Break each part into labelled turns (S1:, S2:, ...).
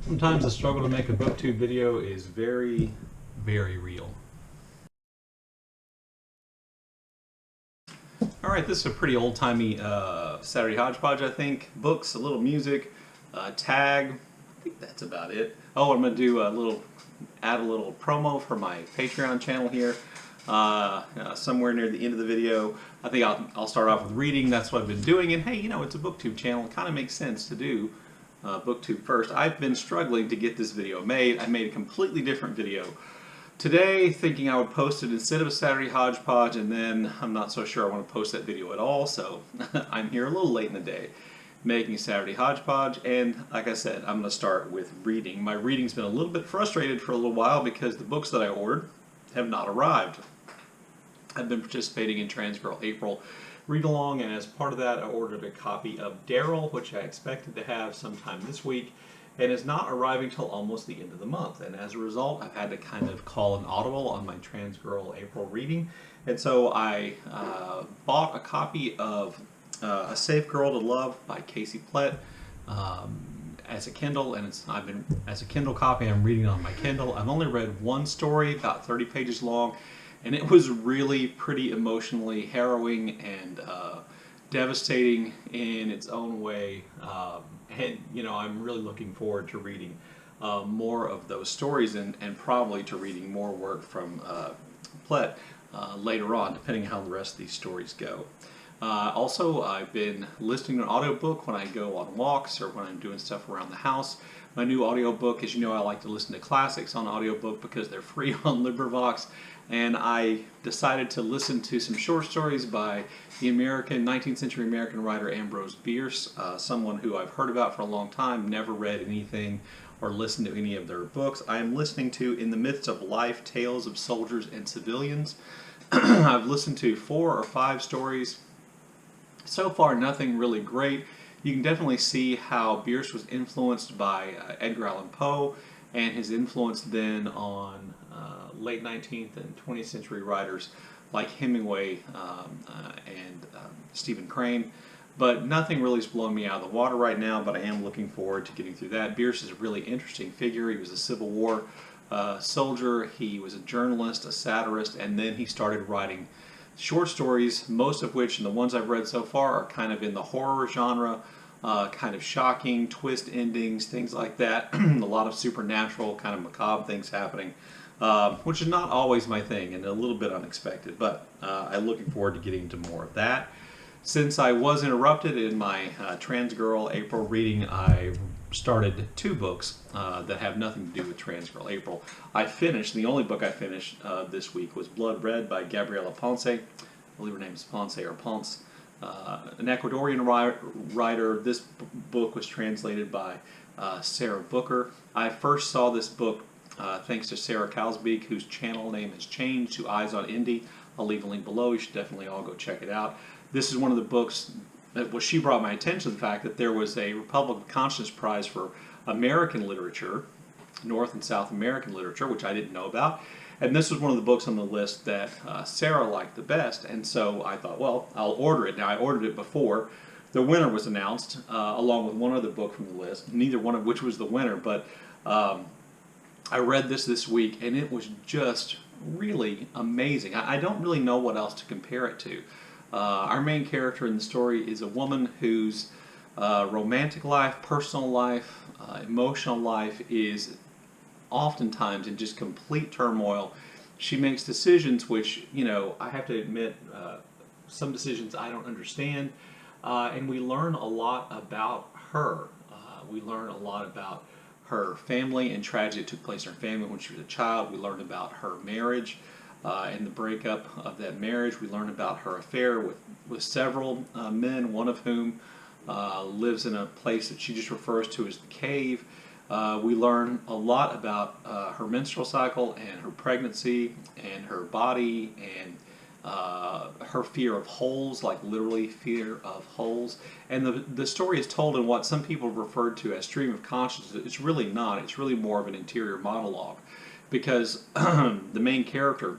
S1: Sometimes the struggle to make a booktube video is very, very real. Alright, this is a pretty old-timey Saturday Hodgepodge, I think. Books, a little music, tag. I think that's about it. Oh, I'm going to do add a little promo for my Patreon channel here. Somewhere near the end of the video. I think I'll start off with reading. That's what I've been doing. And hey, you know, it's a booktube channel. It kind of makes sense to do booktube first. I've been struggling to get this video made. I made a completely different video today, thinking I would post it instead of a Saturday Hodgepodge, and then I'm not so sure I want to post that video at all, so I'm here a little late in the day making Saturday Hodgepodge. And like I said, I'm going to start with reading. My reading's been a little bit frustrated for a little while because the books that I ordered have not arrived. I've been participating in Transgirl April read along, and as part of that I ordered a copy of Daryl, which I expected to have sometime this week, and is not arriving till almost the end of the month. And as a result, I've had to kind of call an audible on my Transgirl April reading. And so I bought a copy of A Safe Girl to Love by Plett as a Kindle, and I've been as a Kindle copy. I'm reading on my Kindle. I've only read one story, about 30 pages long, and it was really pretty emotionally harrowing and devastating in its own way. And you know, I'm really looking forward to reading more of those stories, and probably to reading more work from Plett later on, depending on how the rest of these stories go. Also, I've been listening to an audiobook when I go on walks or when I'm doing stuff around the house. My new audiobook, as you know, I like to listen to classics on audiobook because they're free on LibriVox, and I decided to listen to some short stories by the 19th century American writer Ambrose Bierce, someone who I've heard about for a long time, never read anything or listened to any of their books. I am listening to In the Midst of Life, Tales of Soldiers and Civilians. I've listened to 4 or 5 stories. So far, nothing really great. You can definitely see how Bierce was influenced by Edgar Allan Poe, and his influence then on late 19th and 20th century writers like Hemingway and Stephen Crane. But nothing really is blowing me out of the water right now, but I am looking forward to getting through that. Bierce is a really interesting figure. He was a Civil War soldier, he was a journalist, a satirist, and then he started writing short stories, most of which, and the ones I've read so far, are kind of in the horror genre, kind of shocking, twist endings, things like that. A lot of supernatural, kind of macabre things happening, which is not always my thing and a little bit unexpected, but I'm looking forward to getting into more of that. Since I was interrupted in my Transgirl April reading, I started 2 books that have nothing to do with Transgirl April. The only book I finished this week was Blood Red by Gabriella Ponce. I believe her name is Ponce or Ponce. An Ecuadorian writer. This book was translated by Sara Booker. I first saw this book thanks to Sarah Calsbeek, whose channel name has changed to Eyes on Indie. I'll leave a link below. You should definitely all go check it out. This is one of the books that she brought my attention to the fact that there was a Republic of Conscience Prize for American literature, North and South American literature, which I didn't know about. And this was one of the books on the list that Sara liked the best, and so I thought, well, I'll order it. Now, I ordered it before the winner was announced, along with one other book from the list, neither one of which was the winner, but I read this week, and it was just really amazing. I don't really know what else to compare it to. Our main character in the story is a woman whose romantic life, personal life, emotional life is oftentimes in just complete turmoil. She makes decisions which, you know, I have to admit, some decisions I don't understand, and we learn a lot about her. We learn a lot about her family and tragedy that took place in her family when she was a child. We learn about her marriage and the breakup of that marriage. We learn about her affair with several men, one of whom lives in a place that she just refers to as the cave. We learn a lot about her menstrual cycle and her pregnancy and her body and her fear of holes, like literally fear of holes. And the story is told in what some people have referred to as stream of consciousness. It's really not. It's really more of an interior monologue, because the main character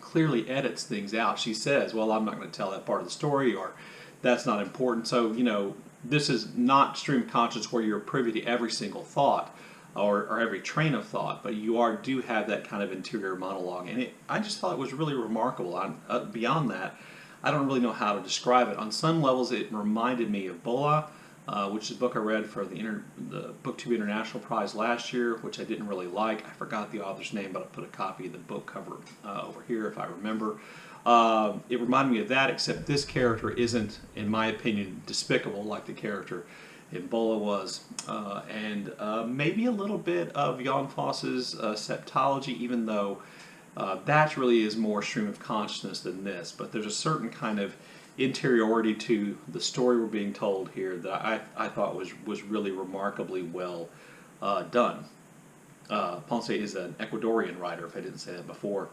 S1: clearly edits things out. She says, well, I'm not going to tell that part of the story, or that's not important. So, you know, this is not stream of consciousness where you're privy to every single thought or every train of thought, but you do have that kind of interior monologue. And I just thought it was really remarkable. Beyond that, I don't really know how to describe it. On some levels, it reminded me of Bola, which is a book I read for the BookTube International Prize last year, which I didn't really like. I forgot the author's name, but I put a copy of the book cover over here if I remember. It reminded me of that, except this character isn't, in my opinion, despicable like the character in Bola was. And maybe a little bit of Jan Foss's septology, even though that really is more stream of consciousness than this. But there's a certain kind of interiority to the story we're being told here that I thought was really remarkably well done. Ponce is an Ecuadorian writer, if I didn't say that before.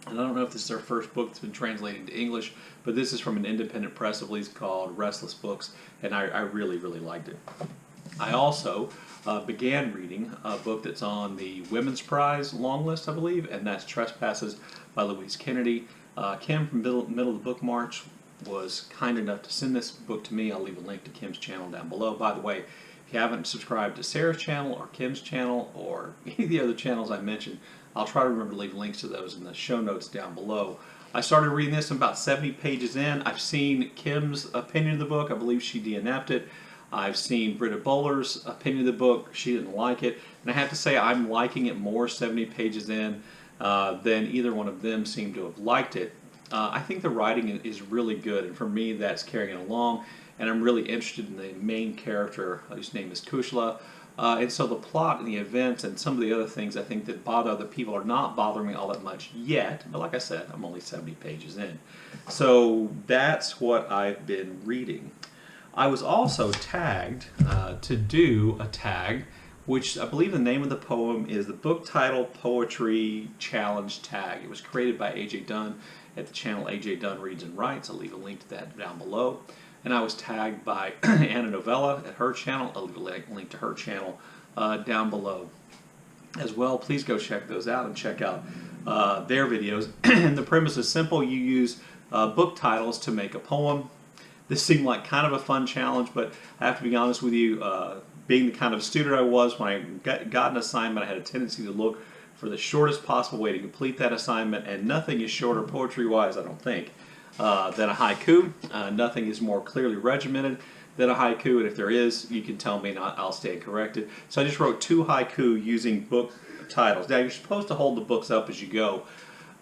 S1: And I don't know if this is their first book that's been translated into English, but this is from an independent press release called Restless Books, and I really, really liked it. I also began reading a book that's on the Women's Prize long list, I believe, and that's Trespasses by Louise Kennedy. Kim from Middle of the Book March was kind enough to send this book to me. I'll leave a link to Kim's channel down below. By the way, if you haven't subscribed to Sarah's channel or Kim's channel or any of the other channels I mentioned, I'll try to remember to leave links to those in the show notes down below. I started reading this about 70 pages in. I've seen Kim's opinion of the book. I believe she DNF'd it. I've seen Britta Bowler's opinion of the book. She didn't like it. And I have to say I'm liking it more 70 pages in than either one of them seemed to have liked it. I think the writing is really good, and for me that's carrying it along. And I'm really interested in the main character, whose name is Kushla. And so the plot and the events and some of the other things I think that bother other people are not bothering me all that much yet. But like I said, I'm only 70 pages in. So that's what I've been reading. I was also tagged to do a tag, which I believe the name of the poem is the Book Title Poetry Challenge Tag. It was created by AJ Dunn at the channel AJ Dunn Reads and Writes. I'll leave a link to that down below. And I was tagged by Anna Novella at her channel. I'll leave a link to her channel down below as well. Please go check those out and check out their videos. And the premise is simple. You use book titles to make a poem. This seemed like kind of a fun challenge, but I have to be honest with you, being the kind of student I was, when I got an assignment, I had a tendency to look for the shortest possible way to complete that assignment, and nothing is shorter poetry-wise, I don't think, than a haiku. Nothing is more clearly regimented than a haiku, and if there is, you can tell me and I'll stand corrected. So I just wrote 2 haiku using book titles. Now, you're supposed to hold the books up as you go.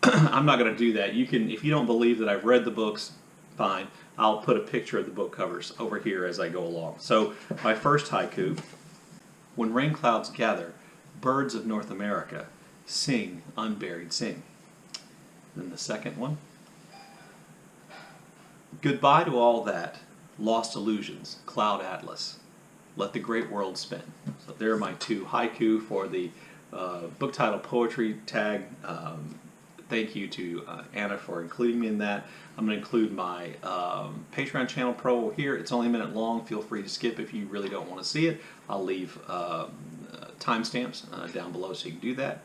S1: I'm not going to do that. You can, if you don't believe that I've read the books, fine. I'll put a picture of the book covers over here as I go along. So my first haiku: when rain clouds gather, birds of North America, sing, unburied, sing. Then the second one: goodbye to all that, lost illusions, cloud atlas, let the great world spin. So there are my 2 haiku for the book title poetry tag. Thank you to Anna for including me in that. I'm going to include my Patreon channel pro here. It's only a minute long. Feel free to skip if you really don't want to see it. I'll leave timestamps down below so you can do that.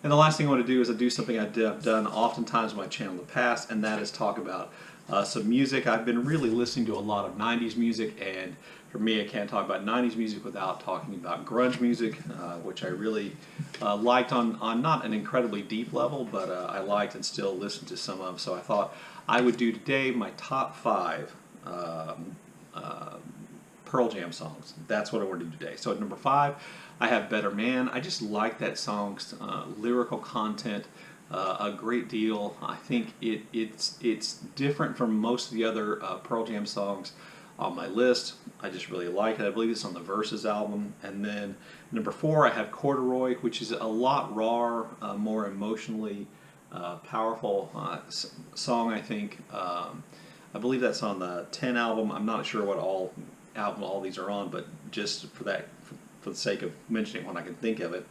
S1: And the last thing I want to do is do something I've done oftentimes on my channel in the past, and that is talk about some music. I've been really listening to a lot of 90s music, and for me, I can't talk about 90s music without talking about grunge music, which I really liked on not an incredibly deep level, but I liked and still listen to some of. So I thought I would do today my top 5 Pearl Jam songs. That's what I want to do today. So at number 5, I have Better Man. I just like that song's lyrical content a great deal. I think it's different from most of the other Pearl Jam songs on my list. I just really like it. I believe it's on the Versus album. And then number 4, I have Corduroy, which is a lot rawer, more emotionally powerful song, I think. I believe that's on the 10 album. I'm not sure what album all these are on, but just for the sake of mentioning when I can think of it.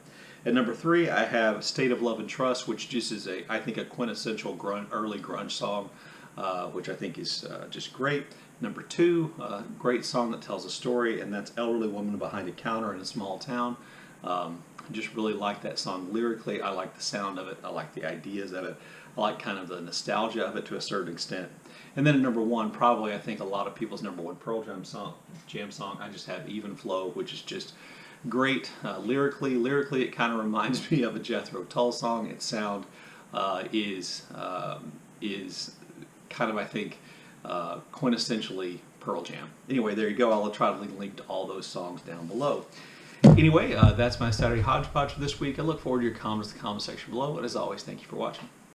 S1: At number 3, I have State of Love and Trust, which just is I think a quintessential early grunge song, which I think is just great. Number 2, great song that tells a story, and that's Elderly Woman Behind a Counter in a Small Town. I just really like that song lyrically. I like the sound of it. I like the ideas of it. I like kind of the nostalgia of it to a certain extent. And then at number 1, probably I think a lot of people's number 1 Pearl Jam song, I just have Evenflow, which is just great lyrically. Lyrically, it kind of reminds me of a Jethro Tull song. Its sound is kind of, I think, quintessentially Pearl Jam. Anyway, there you go. I'll try to link to all those songs down below. Anyway, that's my Saturday Hodgepodge for this week. I look forward to your comments in the comment section below. And as always, thank you for watching.